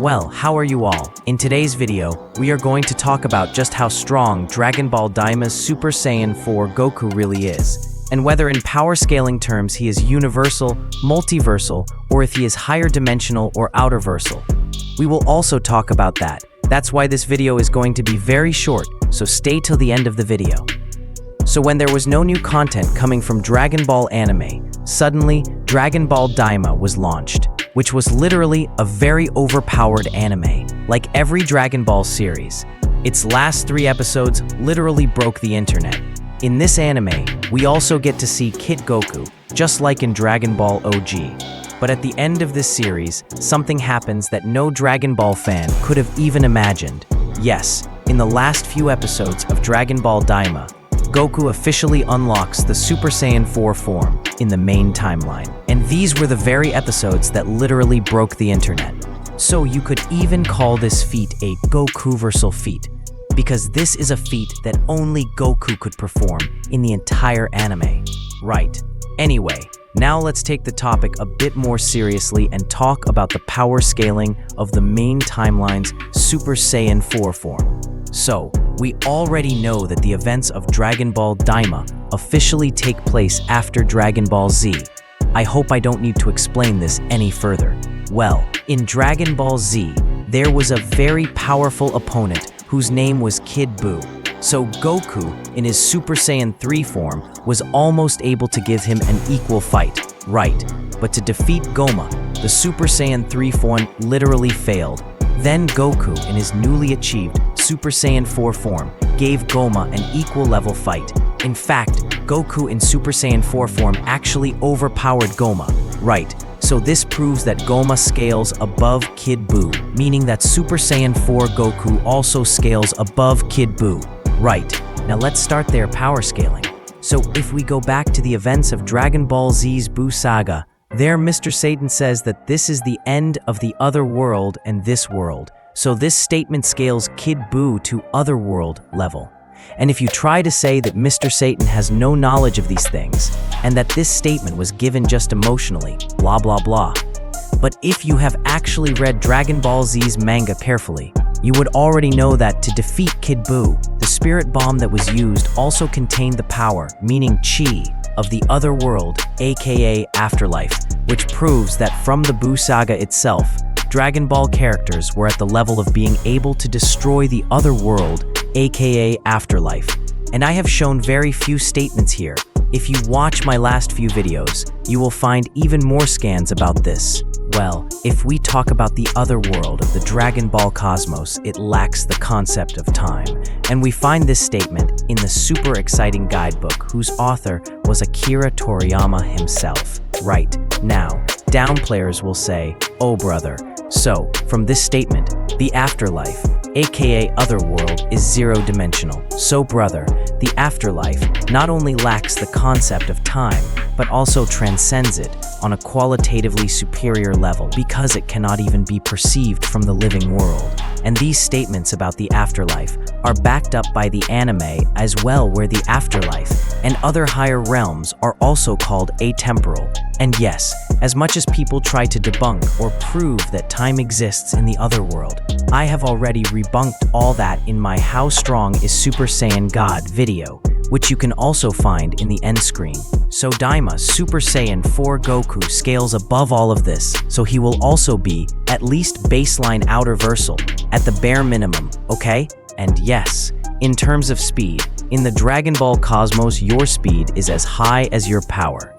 Well, how are you all? In today's video, we are going to talk about just how strong Dragon Ball Daima's Super Saiyan 4 Goku really is, and whether in power scaling terms he is universal, multiversal, or if he is higher dimensional or outerversal. We will also talk about that. That's why this video is going to be very short, so stay till the end of the video. So when there was no new content coming from Dragon Ball anime, suddenly Dragon Ball Daima was launched, which was literally a very overpowered anime, like every Dragon Ball series. Its last 3 episodes literally broke the internet. In this anime, we also get to see Kid Goku, just like in Dragon Ball OG. But at the end of this series, something happens that no Dragon Ball fan could have even imagined. Yes, in the last few episodes of Dragon Ball Daima, Goku officially unlocks the Super Saiyan 4 form in the main timeline. And these were the very episodes that literally broke the internet. So you could even call this feat a Gokuversal feat, because this is a feat that only Goku could perform in the entire anime. Right. Anyway, now let's take the topic a bit more seriously and talk about the power scaling of the main timeline's Super Saiyan 4 form. So, we already know that the events of Dragon Ball Daima officially take place after Dragon Ball Z. I hope I don't need to explain this any further. Well, in Dragon Ball Z, there was a very powerful opponent whose name was Kid Buu. So Goku, in his Super Saiyan 3 form, was almost able to give him an equal fight, right? But to defeat Goma, the Super Saiyan 3 form literally failed. Then Goku, in his newly achieved Super Saiyan 4 form, gave Goma an equal level fight. In fact, Goku in Super Saiyan 4 form actually overpowered Goma, right? So this proves that Goma scales above Kid Buu, meaning that Super Saiyan 4 Goku also scales above Kid Buu, right? Now let's start their power scaling. So if we go back to the events of Dragon Ball Z's Buu Saga, there Mr. Satan says that this is the end of the other world and this world. So this statement scales Kid Buu to otherworld level. And if you try to say that Mr. Satan has no knowledge of these things, and that this statement was given just emotionally, blah blah blah. But if you have actually read Dragon Ball Z's manga carefully, you would already know that to defeat Kid Buu, the spirit bomb that was used also contained the power, meaning chi, of the other world, aka afterlife, which proves that from the Buu Saga itself, Dragon Ball characters were at the level of being able to destroy the other world, aka afterlife. And I have shown very few statements here. If you watch my last few videos, you will find even more scans about this. Well, if we talk about the other world of the Dragon Ball cosmos, it lacks the concept of time. And we find this statement in the super exciting guidebook whose author was Akira Toriyama himself. Right, now, down players will say, oh brother. So, from this statement, the afterlife, aka otherworld, is zero-dimensional. So brother, the afterlife not only lacks the concept of time, but also transcends it on a qualitatively superior level because it cannot even be perceived from the living world. And these statements about the afterlife are backed up by the anime as well, where the afterlife and other higher realms are also called atemporal. And yes, as much as people try to debunk or prove that time exists in the other world, I have already rebunked all that in my How Strong is Super Saiyan God video, which you can also find in the end screen. So Daima's Super Saiyan 4 Goku scales above all of this, so he will also be at least baseline outerversal, at the bare minimum, okay? And yes, in terms of speed, in the Dragon Ball cosmos your speed is as high as your power.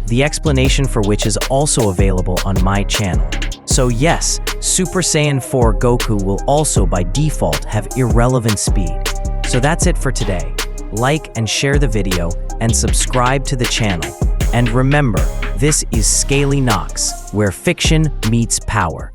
The explanation for which is also available on my channel. So yes, Super Saiyan 4 Goku will also by default have irrelevant speed. So that's it for today. Like and share the video and subscribe to the channel. And remember, this is Scaly Knox, where fiction meets power.